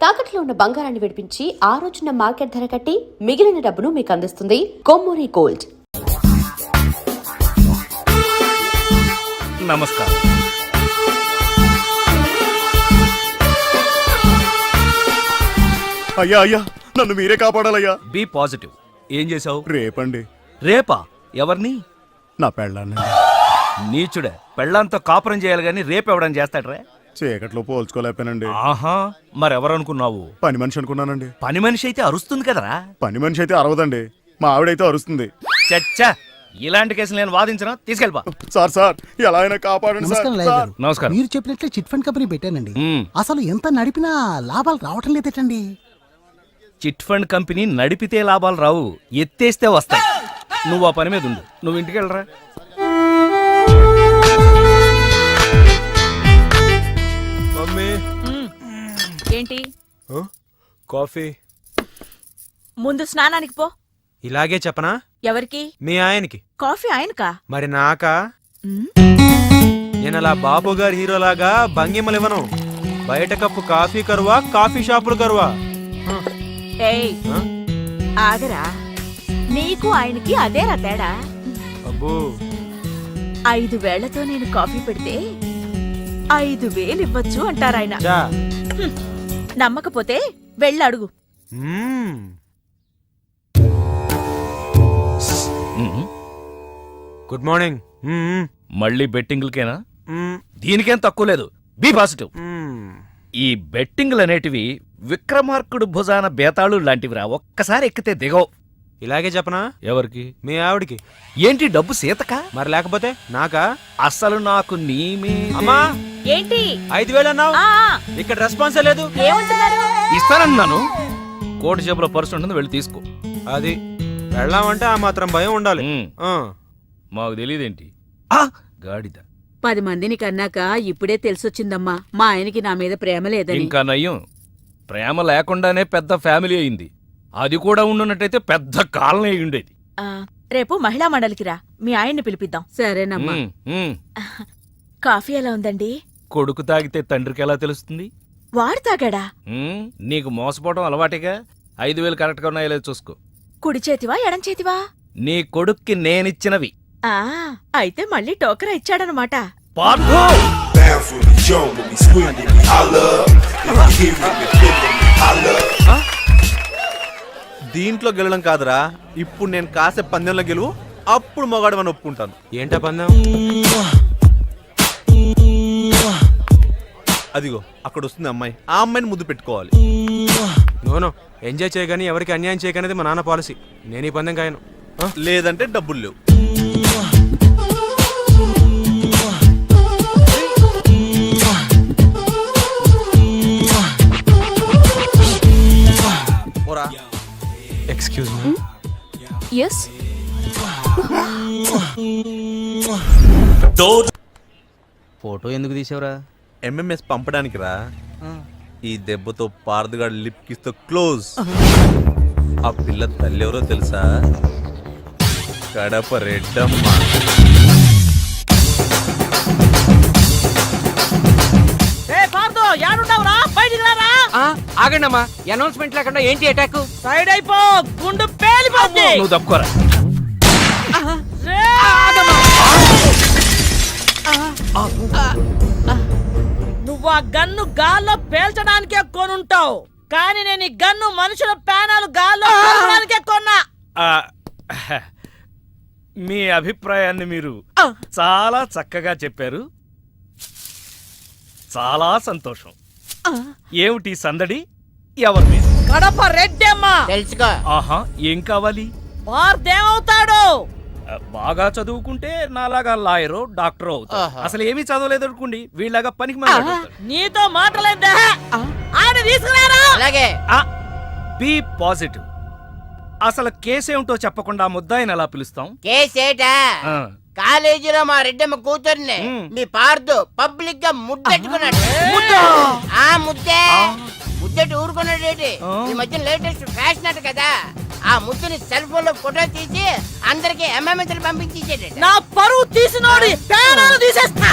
తాకట్లో ఉన్న బంగారాన్ని విడిపించి ఆ రోజున మార్కెట్ ధర కట్టి మిగిలిన డబ్బును మీకు అందిస్తుంది కొమ్మూరి గోల్డ్. నమస్కారం. అయ్యా అయ్యా నన్ను మీరే కాపాడాలయ్యా. Be positive. ఏం చేసావు? రేపండి. రేపా? ఎవరిని? నా పెళ్ళాన్నండి. నీచుడే, పెళ్ళంతో కాపురం చేయాలి గాని రేపెవడని చేస్తాడ్రా? చీకట్లో పోల్చుకోలేకపోయానండి. ఆహా, మరెవరనుకున్నావు? పని మనిషి అనుకున్నానండి. పని మనిషి అయితే అరుస్తుంది కదరా. పని మనిషి అయితే అరవదండి, మా ఆవిడైతే అరుస్తుంది. చచ్చా, ఇలాంటి కేసులు నేను వాదించను, తీసుకెళ్ళిపా. సార్ ఎలా అయినా కాపాడండి సార్. నమస్కారం. మీరు చెప్పినట్లే చిట్ ఫండ్ కంపెనీ పెట్టానండి. అసలు ఎంత నడిపినా లాభాలు రావటం లేదేటండి. చిట్ ఫండ్ కంపెనీ నడిపితే లాభాలు రావు, ఎత్తేస్తే వస్తాయి. నువ్వు ఆ పని మీద ఉండు, నువ్వు ఇంటికి వెళ్ళరా. ఏంటి? కాఫీ. ముందు స్నానానికి పో. ఇలాగే చెప్పనా? ఎవరికి? మీ ఆయనకి. కాఫీ ఆయనకా? మరి నాకా? నేను అలా బాబు గారి హీరోలాగా భంగిమలివ్వను. బయట కప్పు కాఫీ కరువా, కాఫీ షాపులు కరువా? ఏయ్, ఆగరా. నీకు ఆయనకి అదేరా తేడా. అబ్బో, 5 వేళ్లతో నేను కాఫీ పెడితే 5,000 ఇవ్వచ్చు అంటారాయన. చా. నమ్మకపోతే వెళ్ళడుగు. Good morning. మళ్ళీ బెట్టింగ్లకేనా? దీనికేం తక్కువ లేదు. Be positive. ఈ బెట్టింగ్లు అనేటివి విక్రమార్కుడు భుజాన బేతాళు లాంటివిరా, ఒక్కసారి ఎక్కితే దిగవు. ఇలాగే చెప్పనా? ఎవరికి? మీ ఆవిడికి. ఏంటి డబ్బు సీతకా? మరి లేకపోతే నాకా? అసలు నాకు నీమే. అమ్మా, ఏంటి 5,000 అన్నావు, ఇక్కడ రెస్పాన్సే లేదు. ఏమంటున్నారు? ఇస్తానన్నాను. కోటి జేబులో పర్సు ఉంటుంది, వెళ్ళి తీసుకో. అది వెళ్ళామంటే ఆ మాత్రం భయం ఉండాలి. మాకు తెలియదేంటి గాడిద. 10 మందిని కన్నాక ఇప్పుడే తెలిసొచ్చిందమ్మా మా ఆయనకి నా మీద ప్రేమ లేదని. ఇంకా నయ్యం, ప్రేమ లేకుండానే పెద్ద ఫ్యామిలీ అయింది. అది కూడా ఉండున్నట్టయితే పెద్ద కాలనీ అయి ఉండేది. రేపు మహిళా మండలికి రా, మీ ఆయన్ని పిలిపిద్దాం. సరేనమ్మా. కాఫీ ఎలా ఉందండి? కొడుకు తాగితే తండ్రికి ఎలా తెలుస్తుంది? వాడు తాగాడా? నీకు మోసపోవడం అలవాటిగా. 5,000 కరెక్ట్ గా ఉన్నాయో లేదో చూసుకో. కుడి చేతివా ఎడం చేతివా? నీ కొడుక్కి నేనిచ్చినవి. అయితే మళ్ళీ టోకరా ఇచ్చాడనమాట. దీంట్లో గెలడం కాదురా, ఇప్పుడు నేను కాసే పందెంలో గెలువు, అప్పుడు మగాడమని ఒప్పుకుంటాను. ఏంటా పందెం? అదిగో అక్కడ వస్తుంది అమ్మాయి, ఆ అమ్మాయిని ముద్దు పెట్టుకోవాలి. నోనో, ఎంజాయ్ చేయగాని ఎవరికి అన్యాయం చేయకనేది మా నాన్న పాలసీ. నేను ఈ పందెం కాయను. లేదంటే డబ్బులు లేవు. Excuse me. yes ఫోటో ఎందుకు తీసావురా? ఎంఎంఎస్ పంపడానికి రా. ఈ దెబ్బతో పారదుగాడు లిప్ కిస్తో క్లోజ్. ఆ పిల్ల తల్లి ఎవరో తెలుసా? కడప రెడ్డమ్మ. ఆగండమ్మా, అనౌన్స్మెంట్ లేకుండా ఏంటి అటాక్? సైడ్ అయిపో, గుండు పేలిపోద్ది. నువ్వు తప్పుకోరా. నువ్వు ఆ గన్ను గాల్లో పేల్చడానికే కొనుంటావు, కానీ నేను ఈ గన్ను మనుషుల ప్రాణాలు గాల్లో పేల్చడానికే కొన్నా. మీ అభిప్రాయాన్ని మీరు చాలా చక్కగా చెప్పారు. చాలా సంతోషం. ఏమిటి సందడి? ఎవరి మీద? కడప రెడ్డమ్మ. తెలుసుకో. ఆహా, ఏం కావాలి? వార్దేమవుతాడు? బాగా చదువుకుంటే నాలాగా లాయరో డాక్టరో అవుతాడు. అసలు ఏమీ చదవలేదు అనుకోండి, వీళ్ళగా పనికి నీతో మాటలేదా? ఆడ తీసుకురారా. అలాగే. Be positive. అసలు కేసేమిటో చెప్పకుండా ముద్దాయిని ఎలా పిలుస్తాం? కేసేటా? కాలేజీలో మా రెడ్డమ్మ కూతుర్ని మీ పార్దు పబ్లిక్ గా ముద్దెట్టుకున్నాడు. ఆ ముద్దెట్టు ఊరుకున్నాడు. ఈ మధ్య లేటెస్ట్ ఫ్యాషన్ అట కదా, ఆ ముద్దుని సెల్ ఫోన్ లో ఫోటో తీసి అందరికి ఎంఎంఎస్ పంపించేసాడు. నా పరువు తీసినోడి ప్రాణాలు తీసేస్తా.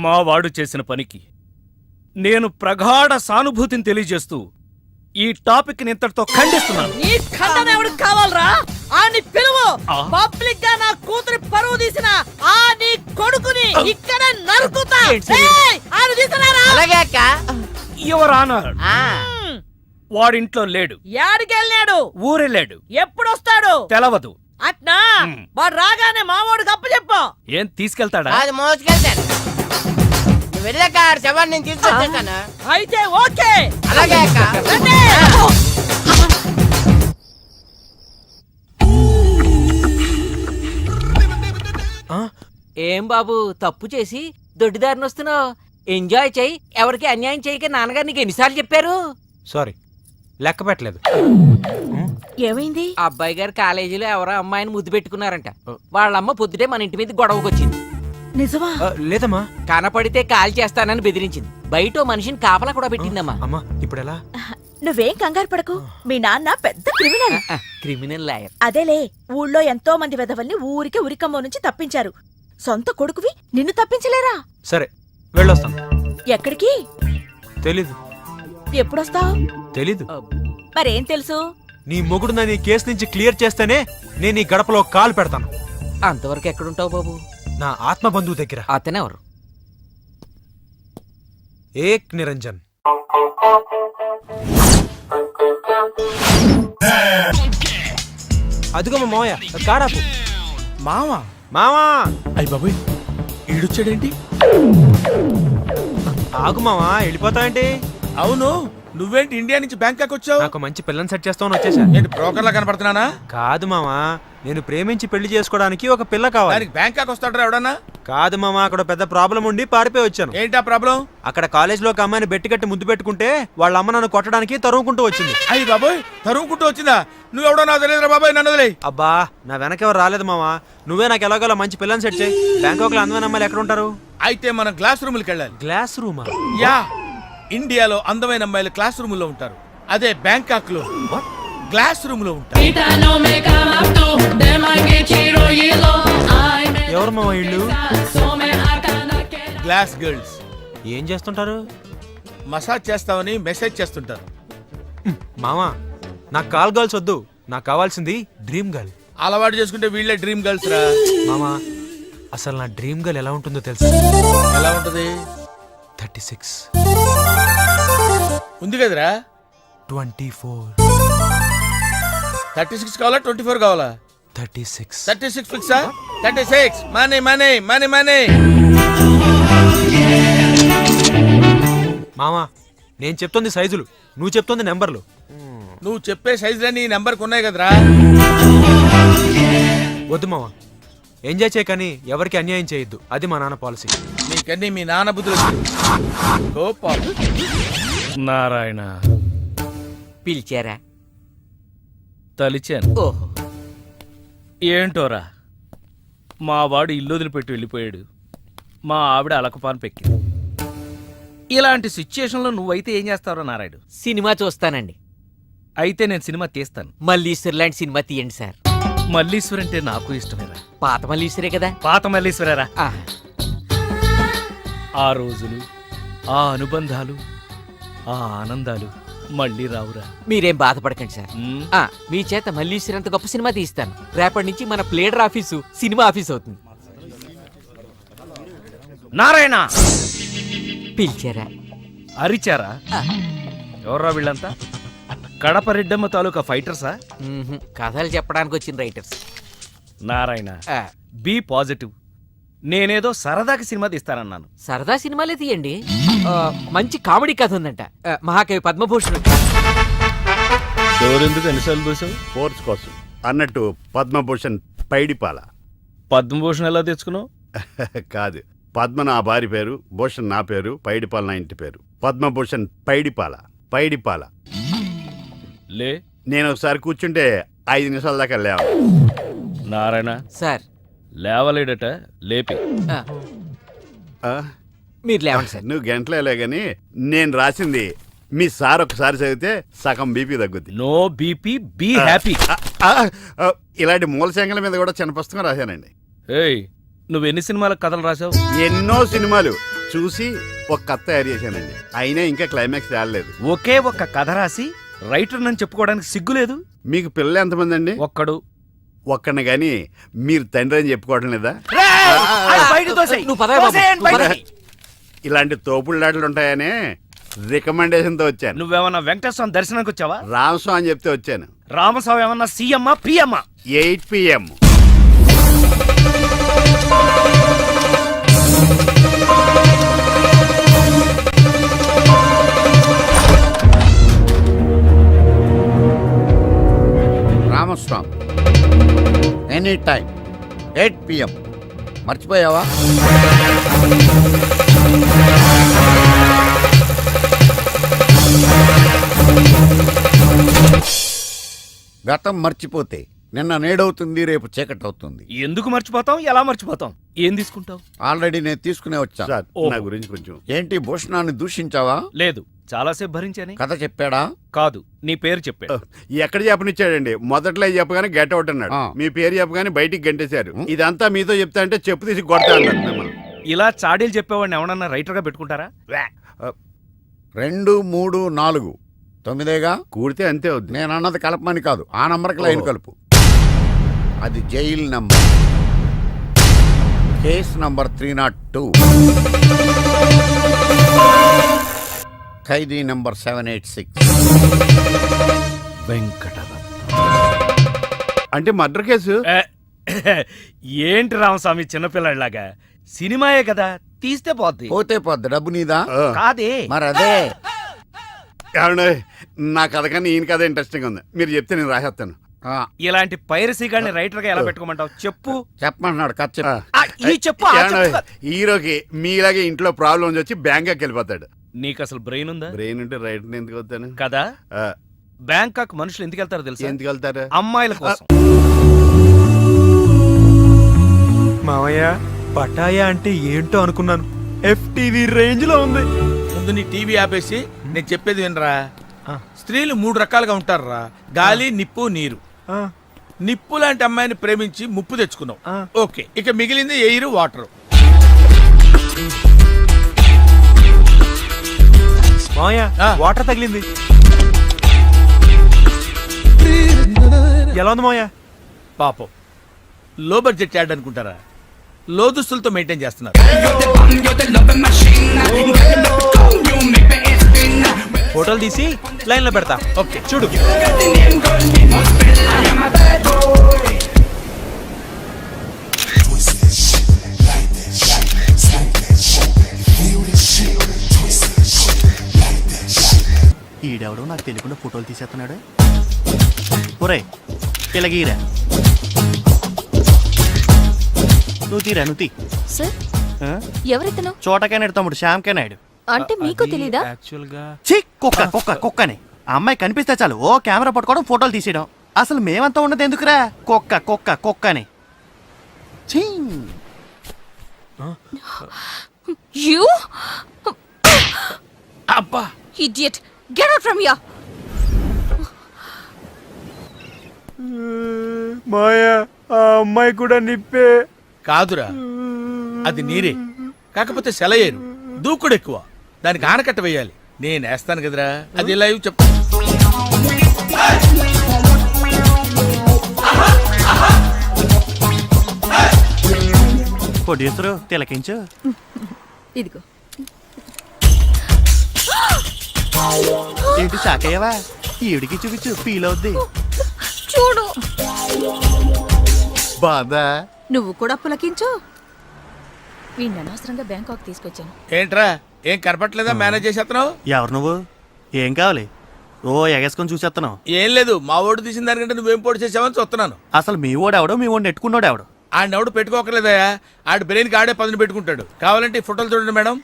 మా వాడు చేసిన పనికి నేను ప్రగాఢ సానుభూతిని తెలియజేస్తూ ఈ టాపిక్ ని ఇంతటితో ఖండిస్తున్నాను. నీ ఖండన ఎవరికి కావాలరా? ఆ నీ పిలువు. ఆ? పబ్లిక్ గా నా కూతురి పరువు తీసిన ఆ నీ కొడుకుని ఇక్కడ నరుకుతా. ఏంటి సార్? ఏయ్, ఆయన తీసుకురారా? అలాగే అక్క యువర్ ఆనర్, ఆ, వాడింట్లో లేడు, యాడికెళ్ళాడు? ఊరెళ్ళాడు, ఎప్పుడొస్తాడు? తెలవదు. అట్నా? వాడు రాగానే మామూడు గప్ప చెప్పు. ఏం తీసుకెళ్తాడా? అది మోసుకెళ్తాను. నువ్వు వెళ్ళాక ఆ శవాన్ని నేను తీసుకొచ్చేస్తాను. అయితే ఓకే. అలాగే అక్క. రండి. ఏం బాబు తప్పు చేసి దొడ్డిదారిని వస్తున్నావు? ఎంజాయ్ చెయ్యి, ఎవరికి అన్యాయం చేయక నాన్నగారు నీకు ఎన్నిసార్లు చెప్పారు? సారీ, లెక్క పెట్టలేదు. ఏమైంది? అబ్బాయి గారు కాలేజీలో ఎవరో అమ్మాయిని ముద్దు పెట్టుకున్నారంట. వాళ్ళమ్మ పొద్దుటే మన ఇంటి మీద గొడవకు వచ్చింది. నిజమా? లేదమ్మా. కనపడితే కాల్ చేస్తానని బెదిరించింది. బయట ఓ మనిషిని కాపలా కూడా పెట్టిందమ్మా. అమ్మా ఇప్పుడు ఎలా? నువ్వేం కంగారు పడకు. మీ నాన్న పెద్ద క్రిమినల్. Criminal lawyer. అదేలే, ఊళ్ళో ఎంతో మంది వెధవల్ని ఊరికే ఉరికమ్మో నుంచి తప్పించారు. సొంత కొడుకువి నిన్ను తప్పించలేరా? సరే వెళ్ళొస్తాను. ఎక్కడికి? తెలీదు. ఎప్పుడొస్తావు? తెలీదు. మరేం తెలుసు? నీ మొగుడు నన్ను ఈ కేసు నుంచి క్లియర్ చేస్తేనే నేను ఈ గడపలో కాలు పెడతాను. అంతవరకు ఎక్కడుంటావు బాబు? నా ఆత్మ బంధువు దగ్గర. అతనెవరు? ఏక్ నిరంజన్. అదిగో మా మావయ్య, కారాపు. మావా మావా అయ్య బాబోయ్, ఈడొచ్చాడేంటి? ఆగు మావా, వెళ్ళిపోతావేంటి? అవును, నువ్వేంటి ఇండియా నుంచి బ్యాంకాక్ వచ్చావు? నాకు మంచి పిల్లని సెట్ చేస్తామని వచ్చేసా. ఏంటి బ్రోకర్లా కనపడుతున్నానా? కాదు మావా, నేను ప్రేమించి పెళ్లి చేసుకోవడానికి ఒక పిల్ల కావాలి. దానికి బ్యాంకాక్ వస్తాడరా ఎవడన్నా? కాదు మామా, అక్కడ పెద్ద ప్రాబ్లం ఉండి పారిపోయి వచ్చాను. ఏంటా ప్రాబ్లం? అక్కడ కాలేజ్ లో ఒక అమ్మాయిని బెట్టి కట్టి ముద్దు పెట్టుకుంటే వాళ్ళ అమ్మ నన్ను కొట్టడానికి తరుముకుంటూ వచ్చింది. అయ్యి బాబోయ్, తరుముకుంటూ వచ్చిందా? నువ్వెవడో నాకు తెలియదురా బాబాయ్, నన్ను వదిలేయ్. అబ్బా, నా వెనకెవరు రాలేదు మామా. నువ్వే నాకు ఎలాగోలా మంచి పిల్లని సెట్ చేయి. బ్యాంకాక్ లో అందమైన అమ్మాయిలు ఎక్కడ ఉంటారు? అయితే మనం క్లాస్ రూమ్కి వెళ్ళాలి. గ్లాస్ రూమా? యా, ఇండియాలో అందమైన అమ్మాయిలు క్లాస్ రూమ్ లో ఉంటారు. అదే బ్యాంకాక్ లో గ్లాస్ రూమ్ లో ఉంటారు. ఎవరు మావా ఇళ్ళు? Glass girls. ఏం చేస్తుంటారు? మసాజ్ చేస్తామని మెసేజ్ చేస్తుంటారు. మామా, నాకు కాల్ గర్ల్స్ వద్దు. నాకు కావాల్సింది డ్రీమ్ గర్ల్. అలవాటు చేసుకుంటే వీళ్ళే డ్రీమ్ గర్ల్స్ రా. మామా, అసలు నా డ్రీమ్ గర్ల్ ఎలా ఉంటుందో తెలుసా? ఎలా ఉంటది? 36, ఉంది కదరా. 24, 36 కావాలా 24 కావాలా? 36. 36 ఫిక్సా? 36 మనీ మనీ మనీ మనీ. మామా, నేను చెప్తుంది సైజులు, నువ్వు చెప్తుంది నెంబర్లు. నువ్వు చెప్పే సైజులన్నీ ఈ నెంబర్కి ఉన్నాయి కదరా. వద్దు మామా, ఎంజాయ్ చేయకని ఎవరికి అన్యాయం చేయొద్దు. అది మా నాన్న పాలసీ. నీకన్నీ మీ నాన్న బుద్ధులు. నారాయణ, పిలిచారా? తలిచాను. ఓహో, ఏంటోరా, మా వాడు ఇల్లు వదిలిపెట్టి వెళ్ళిపోయాడు. మా ఆవిడ అలకపాన్ పెక్కింది. ఇలాంటి సిచ్యుయేషన్లో నువ్వైతే ఏం చేస్తావురా నారాయుడు? సినిమా చూస్తానండి. అయితే నేను సినిమా తీస్తాను. మల్లీశ్వర్ లాంటి సినిమా తీయండి సార్. మల్లీశ్వర్ అంటే నాకు ఇష్టమేరా. పాత మల్లీశ్వరే కదా. పాత మల్లీశ్వరేరా. ఆ, ఆ రోజులు, ఆ అనుబంధాలు, ఆ ఆనందాలు మళ్ళీ రావురా. మీరేం బాధపడకండి సార్. ఉమ్, ఆ, మీ చేత మల్లీశ్వర్ అంత గొప్ప సినిమా తీస్తాను. రేపటి నుంచి మన ప్లేడర్ ఆఫీసు సినిమా ఆఫీస్ అవుతుంది. నారాయణ, పిలిచారా? అరిచారా? ఆ. ఎవర్రా వీళ్ళంతా? కడప రెడ్డమ్మ తాలూకా ఫైటర్సా? మ్మ్హ్. కథలు చెప్పడానికి వచ్చిన రైటర్స్. నారాయణ, ఆ, బీ పాజిటివ్. నేనేదో సరదాకి సినిమా తీస్తానన్నాను. సరదా సినిమాలే తీయండి. ఆ, మంచి కామెడీ కథ ఉందంట. ఆ, మహాకవి పద్మభూషణ్. ఎవరెందుకు ఎన్నిసార్లు చూసావు? ఫోర్స్ కోసం అన్నట్టు పద్మభూషణ్ పైడిపాల. పద్మభూషణ్ ఎలా తెచ్చుకున్నావు? కాదు, పద్మ నా భార్య పేరు, భూషణ్ నా పేరు, పైడిపాల నా ఇంటి పేరు. పద్మభూషణ్ పైడిపాల. పైడిపాల. లే, నేను ఒకసారి కూర్చుంటే 5 నిమిషాల దాకా లేవు. నారాయణ, సార్, లేవలేడట, లేపి. ఆ, ఆ? మీరు లేవండి సార్. నువ్వు గంటలేలే గాని నేను రాసింది మీ సార్ ఒకసారి చదివితే సగం బీపీ తగ్గుద్ది. No BP, be happy. ఇలాంటి మూల శంకల మీద కూడా చిన్న పుస్తకం రాశానండి. ఏయ్, నువ్వు ఎన్ని సినిమాలకు కథలు రాసావు? ఎన్నో సినిమాలు చూసి ఒక కథ తయారు చేశానండి. అయినా ఇంకా క్లైమాక్స్ తేలలేదు. ఒకే ఒక్క కథ రాసి రైటర్ నని చెప్పుకోవడానికి సిగ్గులేదు. మీకు పిల్లలు ఎంతమంది అండి? ఒక్కడు. ఒక్కడిని గాని మీరు తండ్రి అని చెప్పుకోవడం లేదా? నువ్వు పదవే బాబు, నువ్వు పద. ఇలాంటి తోపుళ్ళాటలు ఉంటాయనే రికమెండేషన్ తో వచ్చాను. నువ్వేమన్నా వెంకటేశ్వర దర్శనానికి వచ్చావా? రామస్వామి అని చెప్తే వచ్చాను. రామస్వామి ఏమన్నా సీఎమ్మా పిఎమ్మా? 8 PM. Ramaswamy any time 8 PM. మర్చిపోయావా? గతం మర్చిపోతే నిన్న నేడవుతుంది, రేపు చీకటవుతుంది. ఎందుకు మర్చిపోతాం? ఎలా మర్చిపోతాం? ఏం తీసుకుంటావు? ఆల్రెడీ నేను తీసుకునే వచ్చా. సార్ నా గురించి కొంచెం. ఏంటి భూషణాన్ని దూషించావా? లేదు, చాలాసేపు భరించాని. కథ చెప్పాడా? కాదు, నీ పేరు చెప్పాడు. ఎక్కడ చెప్పనిచ్చాడండి? మొదట్లో చెప్పగానే గెట్ అవుట్ అన్నాడు. మీ పేరు చెప్పగానే బయటికి గంటేశారు. ఇదంతా మీతో చెప్తా అంటే చెప్పు తీసి కొడతా అన్నాడు మిమ్మల్ని. ఇలా చాడీలు చెప్పేవాడిని ఎవడన్నా రైటర్ గా పెట్టుకుంటారా? 2, 3, 4 9గా కూడితే అంతే అవుద్ది. నేను అన్నది కలపమని కాదు, ఆ నంబర్కి లైన్ కలుపు. అది జైల్ నంబర్. Case number 302. ఖైదీ నంబర్ 786. అంటే మర్డర్ కేసు. ఏంటి రామస్వామి చిన్నపిల్లలాగా? సినిమాయే కదా, తీస్తే పోద్ది. పోతే పోద్ది, డబ్బు నీదా? కాదే. మరి అదే. ఏమండి, నా కథ కన్నా ఈయన కథ ఇంట్రెస్టింగ్ ఉంది. మీరు చెప్తే నేను రాసేస్తాను. ఇలాంటి పైరసీ గాని రైటర్ గా ఎలా పెట్టుకోమంటావు? చెప్పు. చెప్పమంటున్నాడు, కథ చెప్పు. ఈ చెప్పు. హీరోకి మీలాగే ఇంట్లో ప్రాబ్లమ్స్ వచ్చి బ్యాంకాక్ వెళ్ళిపోతాడు. నీకు అసలు బ్రెయిన్ ఉందా? బ్రెయిన్ ఉంటే రైటర్ ఎందుకు అవుతాను కదా. బ్యాంకాక్ మనుషులు ఎందుకు వెళ్తారో తెలుసా? ఎందుకు వెళ్తారు? అమ్మాయిల కోసం. మావయ్య పటాయా అంటే ఏంటో అనుకున్నాను. FTV రేంజ్ లో ఉంది. ముందు నీ టీవీ ఆపేసి నేను చెప్పేది వినరా. స్త్రీలు 3 రకాలుగా ఉంటారురా. గాలి, నిప్పు, నీరు. నిప్పు లాంటి అమ్మాయిని ప్రేమించి ముప్పు తెచ్చుకున్నావు. ఓకే, ఇక మిగిలింది ఎయిర్, వాటర్. మావయ్య వాటర్ తగిలింది. ఎలా ఉంది మావయ్య? పాపం లో బడ్జెట్ యాడ్ అనుకుంటారా? లో దుస్తులతో మెయింటైన్ చేస్తున్నారు. ఫోటోలు తీసి లైన్ లో పెడతా. ఓకే, చూడు. ఈడెవడో నాకు తెలియకుండా ఫోటోలు తీసేస్తున్నాడు. ఒరే ఇలాగీరా, నువ్వు తీరా, నువ్వు తీ. సార్, ఎవరితను? చోటకాయనాడు తమ్ముడు, శ్యామ్కాయనాడు. అంటే మీకు తెలీదా? ఛీ, కుక్కని. ఆ అమ్మాయి కనిపిస్తే చాలు ఓ కెమెరా పట్టుకోవడం, ఫోటోలు తీసేయడం. అసలు మేమంతా ఉన్నది ఎందుకురా? కుక్కని. ఛీ. యు అబ్బా, idiot, get out from here. Maya, ఆ అమ్మాయి కూడా నిప్పే. కాదురా, అది నీరే. కాకపోతే సెలయేరు, దూకుడు ఎక్కువ. దానికి ఆనకట్ట వేయాలి. నేను వేస్తాను కదరా. అది లైవ్ చెప్తా. ప్రొడ్యూసరు తిలకించు. ఇదిగో. ఏంటి షాక్ అయ్యావా? ఈవిడికి చూపించు, ఫీల్ అవుద్ది. చూడు, బాదా? నువ్వు కూడా పులకించు. వీడిని అనవసరంగా బ్యాంకాక్ తీసుకొచ్చాను. ఏంట్రా, ఏం కనపట్లేదా? మేనేజ్ చేసేస్తున్నావు. ఎవరు నువ్వు? ఏం కావాలి? ఓ ఎగేసుకొని చూసేస్తున్నావు. ఏం లేదు, మా ఓడు తీసిన దానికంటే నువ్వేం పోటీ చేసావని చూస్తున్నాను. అసలు మీ ఓడు ఎవడో, మీ ఓడిని నెట్టుకున్నాడు ఎవడు? ఆడెవడు పెట్టుకోకలేదయా. ఆడి బ్రెయిన్కి ఆడే పదును పెట్టుకుంటాడు. కావాలంటే ఈ ఫోటోలు చూడండి మేడం.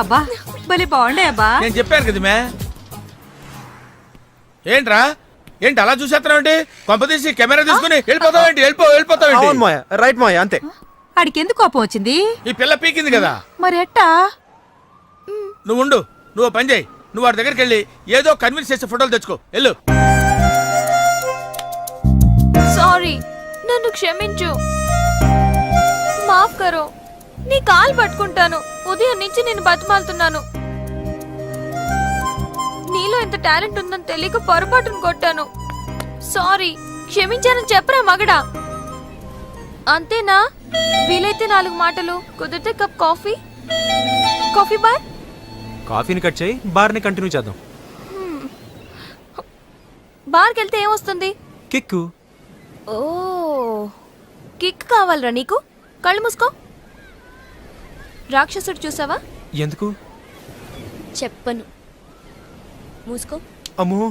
అబ్బా, భలే బాగుండే అబ్బా. నేను చెప్పాను కదా మే. ఏంట్రా, ఏంటి అలా చూసేస్తున్నావు? ఏంటి కొంపదీసి కెమెరా తీసుకుని వెళ్ళిపోతావేంటి? వెళ్ళిపోతావేంటి? మాయా, రైట్ మాయా, అంతే. ఆడికి ఎందుకు కోపం వచ్చింది? ఈ పిల్ల పీకింది కదా. మరి ఎట్టా? నువ్వు ఉండు, నువ్వు పని చేయి. నువ్వు వాడి దగ్గరికి వెళ్ళి ఏదో కన్విన్స్ చేసే ఫోటోలు తెచ్చుకో. వెళ్ళు. సారీ, నా నన్ను క్షమించు. మాఫ్ కరో. నీ కాలు పట్టుకుంటాను. ఉదయం నుంచి నేను బతిమాలుతున్నాను. నీలో ఎంత టాలెంట్ ఉందని తెలియక పొరపాటును కొట్టాను. సారీ. క్షమించానని చెప్పరా మగడా? అంతేనా? వీలైతే 4 మాటలు, కుదిరితే కప్ కాఫీ. Coffee bar. కాఫీని కట్ చేయి, బార్ని కంటిన్యూ చేద్దాం. బార్కి వెళ్తే ఏమొస్తుంది? కిక్కు. ఓ, కిక్ కావాలరా నీకు? కళ్ళు మూసుకో. రాక్షసుడు చూసావా? ఎందుకు? చెప్పను. మూసుకో. అమ్మో.